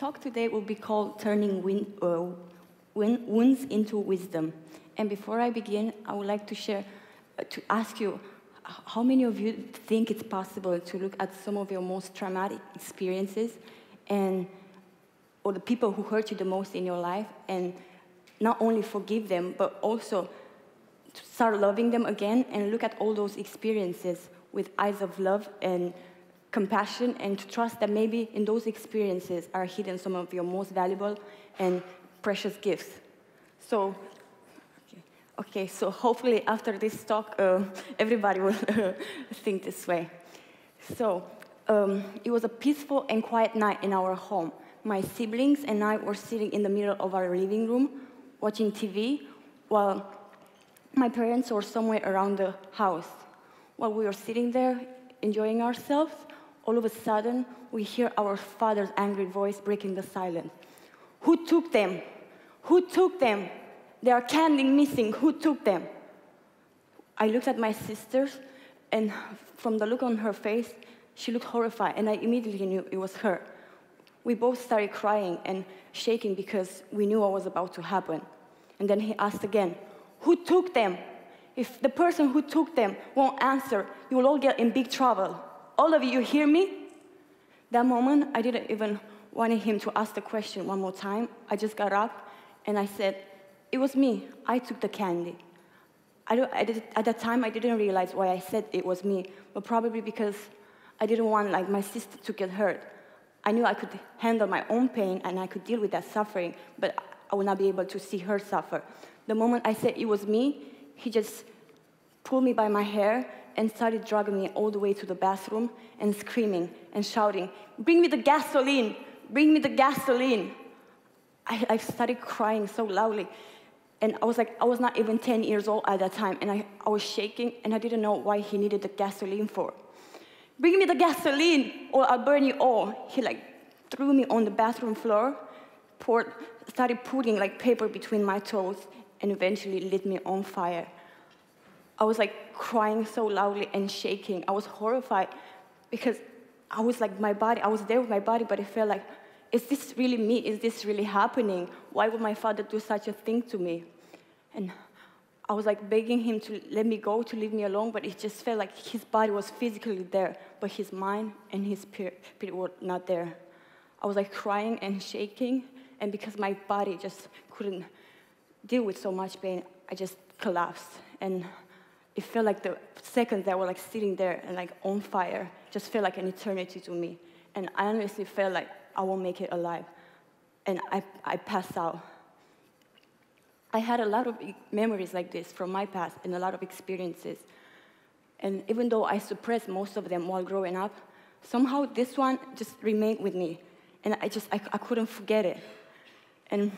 talk today will be called Turning Wounds into Wisdom. And before I begin, I would like to ask you, how many of you think it's possible to look at some of your most traumatic experiences or the people who hurt you the most in your life, and not only forgive them, but also to start loving them again and look at all those experiences with eyes of love and compassion, and to trust that maybe in those experiences are hidden some of your most valuable and precious gifts. So, so hopefully after this talk, everybody will think this way. So, it was a peaceful and quiet night in our home. My siblings and I were sitting in the middle of our living room, watching TV, while my parents were somewhere around the house. While we were sitting there, enjoying ourselves, all of a sudden, we hear our father's angry voice breaking the silence. Who took them? Who took them? They are candy missing. Who took them? I looked at my sisters, and from the look on her face, she looked horrified, and I immediately knew it was her. We both started crying and shaking because we knew what was about to happen. And then he asked again, who took them? If the person who took them won't answer, you will all get in big trouble. All of you hear me? That moment, I didn't even want him to ask the question one more time. I just got up and I said, it was me. I took the candy. At that time, I didn't realize why I said it was me, but probably because I didn't want my sister to get hurt. I knew I could handle my own pain and I could deal with that suffering, but I would not be able to see her suffer. The moment I said it was me, he just pulled me by my hair and started dragging me all the way to the bathroom and screaming and shouting, bring me the gasoline, bring me the gasoline. I started crying so loudly. And I was not even 10 years old at that time, and I was shaking, and I didn't know why he needed the gasoline for. Bring me the gasoline, or I'll burn you all. He threw me on the bathroom floor, started putting paper between my toes, and eventually lit me on fire. I was crying so loudly and shaking. I was horrified because I was I was there with my body, but it felt like, is this really me? Is this really happening? Why would my father do such a thing to me? And I was begging him to let me go, to leave me alone, but it just felt like his body was physically there, but his mind and his spirit were not there. I was crying and shaking, and because my body just couldn't deal with so much pain, I just collapsed. And it felt like the seconds that were sitting there and on fire just felt like an eternity to me. And I honestly felt like I won't make it alive. And I passed out. I had a lot of memories like this from my past and a lot of experiences. And even though I suppressed most of them while growing up, somehow this one just remained with me. And I couldn't forget it. And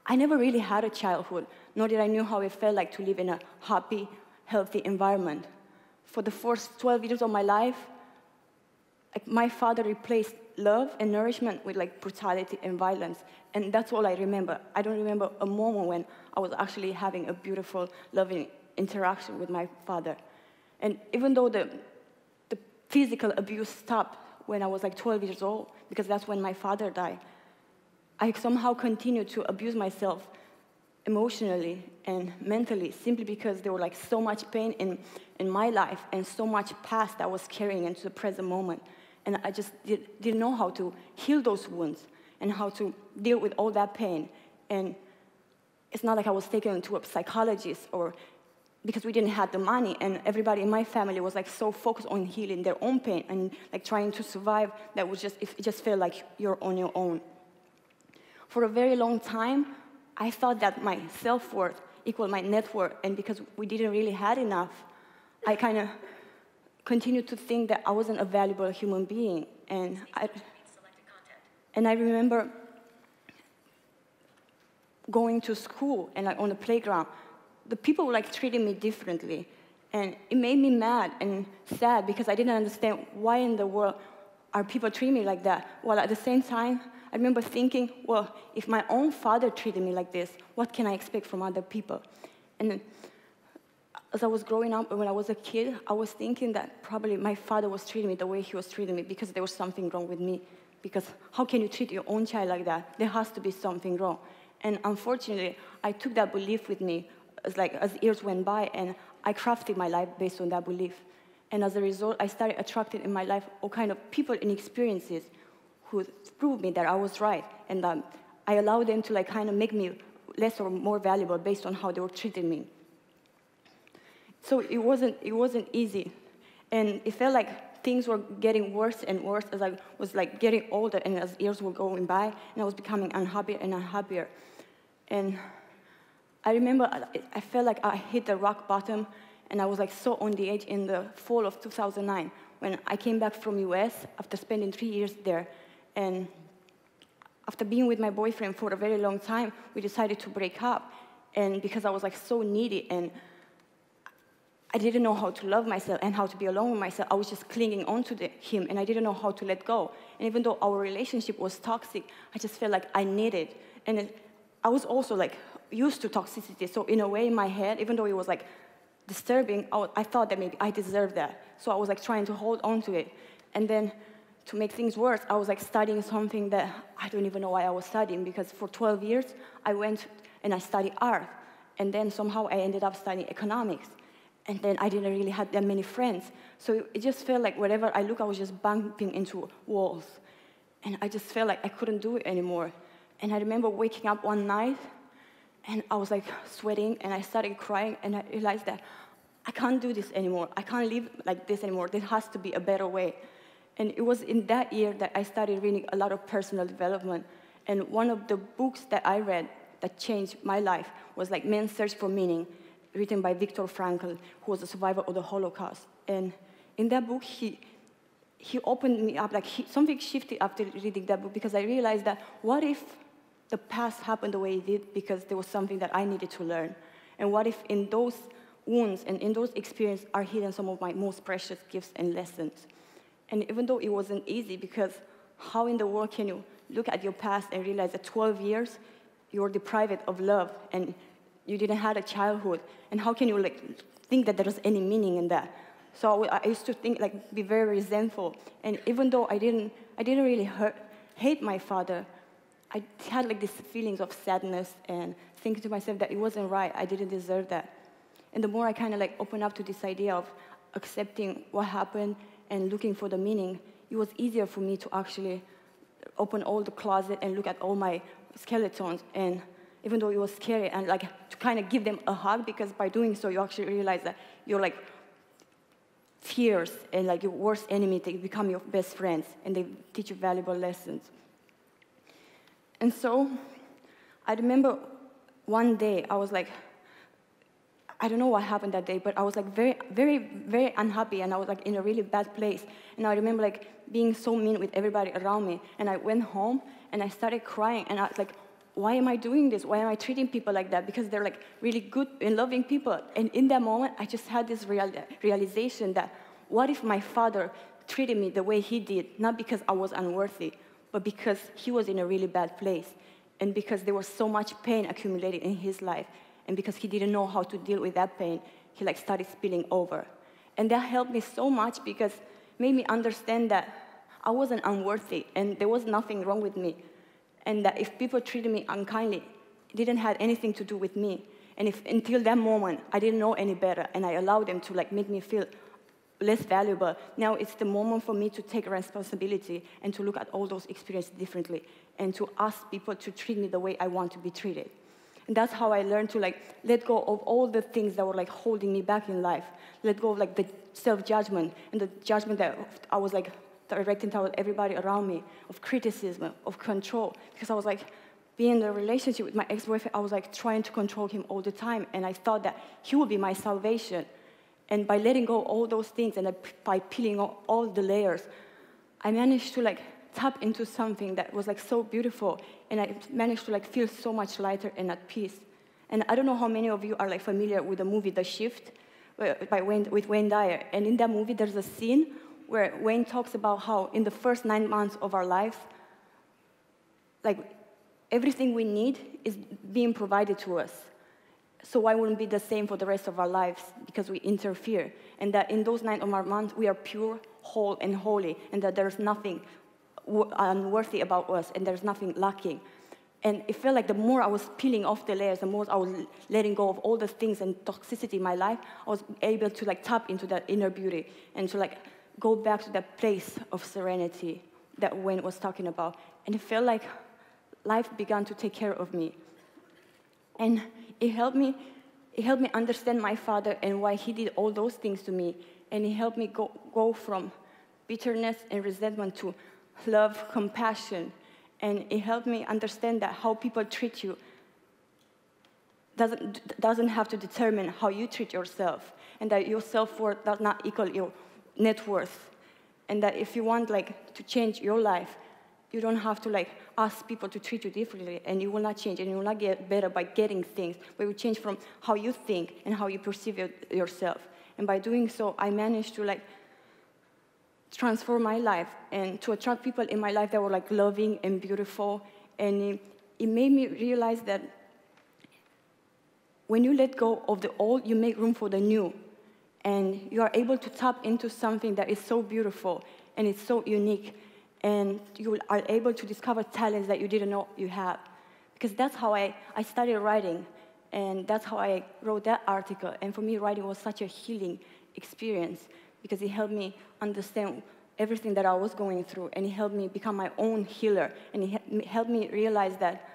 I never really had a childhood, nor did I know how it felt like to live in a happy, healthy environment. For the first 12 years of my life, my father replaced love and nourishment with brutality and violence. And that's all I remember. I don't remember a moment when I was actually having a beautiful, loving interaction with my father. And even though the physical abuse stopped when I was 12 years old, because that's when my father died, I somehow continued to abuse myself emotionally and mentally, simply because there were so much pain in my life and so much past that I was carrying into the present moment. And I just didn't know how to heal those wounds and how to deal with all that pain. And it's not like I was taken to a psychologist, or because we didn't have the money, and everybody in my family was so focused on healing their own pain and trying to survive that it just felt like you're on your own. For a very long time, I thought that my self-worth equaled my net worth, and because we didn't really have enough, I kind of continued to think that I wasn't a valuable human being. And I remember going to school and on the playground, the people were treating me differently. And it made me mad and sad because I didn't understand why in the world are people treating me like that. While at the same time, I remember thinking, well, if my own father treated me like this, what can I expect from other people? And then, as I was growing up, when I was a kid, I was thinking that probably my father was treating me the way he was treating me because there was something wrong with me. because how can you treat your own child like that? There has to be something wrong. And unfortunately, I took that belief with me as years went by, and I crafted my life based on that belief. And as a result, I started attracting in my life all kind of people and experiences who proved me that I was right, and I allowed them to kind of make me less or more valuable based on how they were treating me. So it wasn't easy, and it felt like things were getting worse and worse as I was getting older, and as years were going by, and I was becoming unhappier and unhappier. And I remember I felt like I hit the rock bottom, and I was so on the edge in the fall of 2009 when I came back from US after spending 3 years there. And after being with my boyfriend for a very long time, we decided to break up. And because I was so needy and I didn't know how to love myself and how to be alone with myself, I was just clinging on to him, and I didn't know how to let go. And even though our relationship was toxic, I just felt like I needed. And I was also used to toxicity. So in a way, in my head, even though it was disturbing, I thought that maybe I deserved that. So I was trying to hold on to it. And then to make things worse, I was studying something that I don't even know why I was studying, because for 12 years, I went and I studied art. And then somehow I ended up studying economics. And then I didn't really have that many friends. So it just felt like wherever I look, I was just bumping into walls. And I just felt like I couldn't do it anymore. And I remember waking up one night, and I was sweating, and I started crying, and I realized that I can't do this anymore. I can't live like this anymore. There has to be a better way. And it was in that year that I started reading a lot of personal development. And one of the books that I read that changed my life was Man's Search for Meaning, written by Viktor Frankl, who was a survivor of the Holocaust. And in that book, he opened me up, something shifted after reading that book, because I realized that what if the past happened the way it did because there was something that I needed to learn? And what if in those wounds and in those experiences are hidden some of my most precious gifts and lessons? And even though it wasn't easy, because how in the world can you look at your past and realize that 12 years you were deprived of love and you didn't have a childhood, and how can you think that there is any meaning in that? So I used to think be very resentful, and even though I didn't really hate my father, I had these feelings of sadness and thinking to myself that it wasn't right, I didn't deserve that. And the more I kind of opened up to this idea of accepting what happened and looking for the meaning, it was easier for me to actually open all the closet and look at all my skeletons. And even though it was scary, and to kind of give them a hug, because by doing so, you actually realize that your fears and your worst enemy, they become your best friends, and they teach you valuable lessons. And so I remember one day, I was I don't know what happened that day, but I was very, very, very unhappy, and I was in a really bad place. And I remember being so mean with everybody around me. And I went home and I started crying, and I was why am I doing this? Why am I treating people like that? Because they're really good and loving people. And in that moment, I just had this realization that what if my father treated me the way he did, not because I was unworthy, but because he was in a really bad place, and because there was so much pain accumulated in his life, and because he didn't know how to deal with that pain, he started spilling over. And that helped me so much, because it made me understand that I wasn't unworthy, and there was nothing wrong with me. And that if people treated me unkindly, it didn't have anything to do with me. And if until that moment, I didn't know any better, and I allowed them to make me feel less valuable, now it's the moment for me to take responsibility and to look at all those experiences differently, and to ask people to treat me the way I want to be treated. And that's how I learned to let go of all the things that were holding me back in life. Let go of the self-judgment and the judgment that I was directing toward everybody around me, of criticism, of control. Because I was being in a relationship with my ex-boyfriend, I was trying to control him all the time, and I thought that he would be my salvation. And by letting go of all those things, and by peeling off all the layers, I managed to tap into something that was so beautiful, and I managed to feel so much lighter and at peace. And I don't know how many of you are familiar with the movie The Shift with Wayne Dyer. And in that movie, there's a scene where Wayne talks about how in the first 9 months of our lives, everything we need is being provided to us. So why wouldn't it be the same for the rest of our lives? Because we interfere. And that in those 9 of our months, we are pure, whole, and holy, and that there's nothing unworthy about us, and there's nothing lacking. And it felt like the more I was peeling off the layers, the more I was letting go of all the things and toxicity in my life, I was able to tap into that inner beauty and to go back to that place of serenity that Wayne was talking about. And it felt like life began to take care of me. And it helped me understand my father and why he did all those things to me. And it helped me go from bitterness and resentment to love, compassion. And it helped me understand that how people treat you doesn't have to determine how you treat yourself, and that your self-worth does not equal your net worth. And that if you want to change your life, you don't have to ask people to treat you differently, and you will not change, and you will not get better by getting things, but you change from how you think and how you perceive yourself. And by doing so, I managed to transform my life and to attract people in my life that were loving and beautiful. And it made me realize that when you let go of the old, you make room for the new. And you are able to tap into something that is so beautiful and it's so unique. And you are able to discover talents that you didn't know you had. Because that's how I started writing. And that's how I wrote that article. And for me, writing was such a healing experience because it helped me understand everything that I was going through. And it helped me become my own healer. And it helped me realize that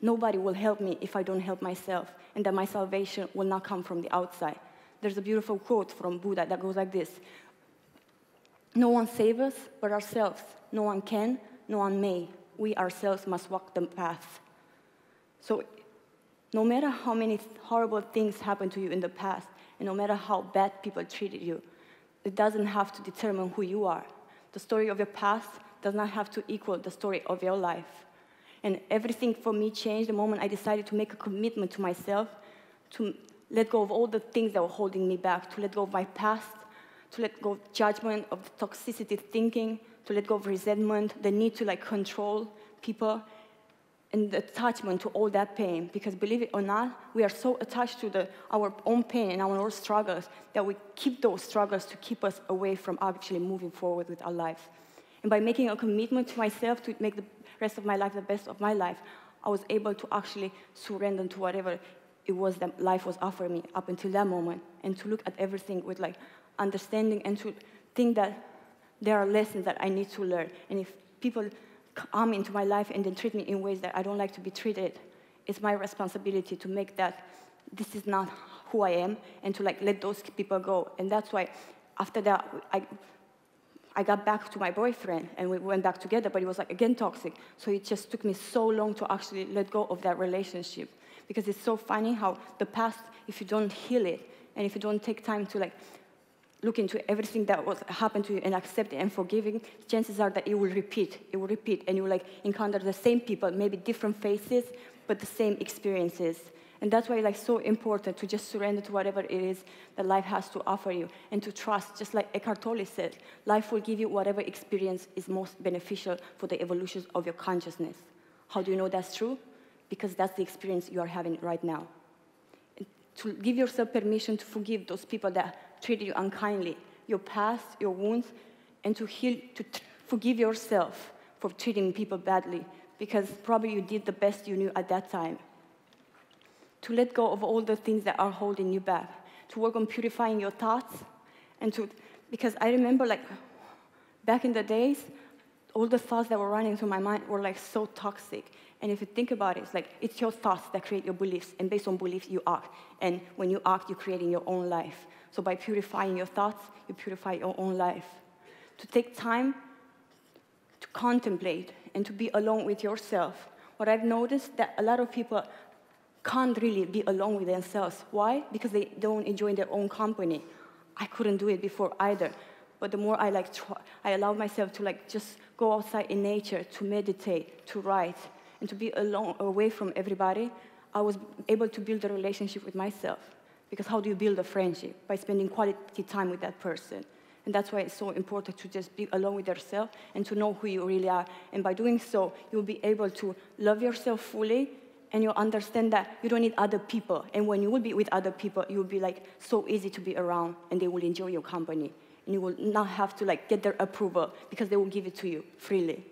nobody will help me if I don't help myself. And that my salvation will not come from the outside. There's a beautiful quote from Buddha that goes like this: "No one saves us but ourselves. No one can, no one may. We ourselves must walk the path." So no matter how many horrible things happened to you in the past, and no matter how bad people treated you, it doesn't have to determine who you are. The story of your past does not have to equal the story of your life. And everything for me changed the moment I decided to make a commitment to myself, to let go of all the things that were holding me back, to let go of my past, to let go of judgment, of the toxicity thinking, to let go of resentment, the need to control people, and the attachment to all that pain. Because believe it or not, we are so attached to our own pain and our own struggles that we keep those struggles to keep us away from actually moving forward with our lives. And by making a commitment to myself to make the rest of my life the best of my life, I was able to actually surrender to whatever it was that life was offering me up until that moment, and to look at everything with understanding, and to think that there are lessons that I need to learn. And if people come into my life and then treat me in ways that I don't like to be treated, it's my responsibility to make that this is not who I am, and to let those people go. And that's why after that, I got back to my boyfriend, and we went back together, but it was again toxic. So it just took me so long to actually let go of that relationship. Because it's so funny how the past, if you don't heal it, and if you don't take time to look into everything that happened to you and accept it and forgiving, chances are that it will repeat. It will repeat, and you will encounter the same people, maybe different faces, but the same experiences. And that's why it's so important to just surrender to whatever it is that life has to offer you, and to trust, just like Eckhart Tolle said, life will give you whatever experience is most beneficial for the evolution of your consciousness. How do you know that's true? Because that's the experience you are having right now. And to give yourself permission to forgive those people that treated you unkindly, your past, your wounds, and to heal, forgive yourself for treating people badly, because probably you did the best you knew at that time. To let go of all the things that are holding you back, to work on purifying your thoughts, and because I remember back in the days, all the thoughts that were running through my mind were so toxic. And if you think about it, it's your thoughts that create your beliefs, and based on beliefs, you act. And when you act, you're creating your own life. So by purifying your thoughts, you purify your own life. To take time to contemplate and to be alone with yourself. What I've noticed that a lot of people can't really be alone with themselves. Why? Because they don't enjoy their own company. I couldn't do it before either. But the more I I allow myself to just go outside in nature, to meditate, to write, and to be alone, away from everybody, I was able to build a relationship with myself. Because how do you build a friendship? By spending quality time with that person. And that's why it's so important to just be alone with yourself and to know who you really are. And by doing so, you'll be able to love yourself fully, and you'll understand that you don't need other people. And when you will be with other people, you'll be so easy to be around, and they will enjoy your company. And you will not have to get their approval, because they will give it to you freely.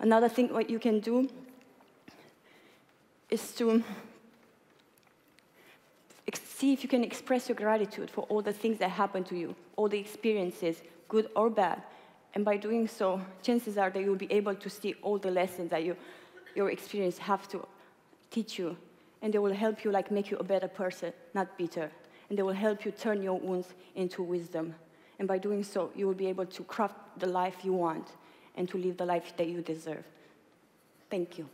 Another thing what you can do is to see if you can express your gratitude for all the things that happen to you, all the experiences, good or bad. And by doing so, chances are that you'll be able to see all the lessons that your experience have to teach you. And they will help you make you a better person, not bitter. And they will help you turn your wounds into wisdom. And by doing so, you will be able to craft the life you want and to live the life that you deserve. Thank you.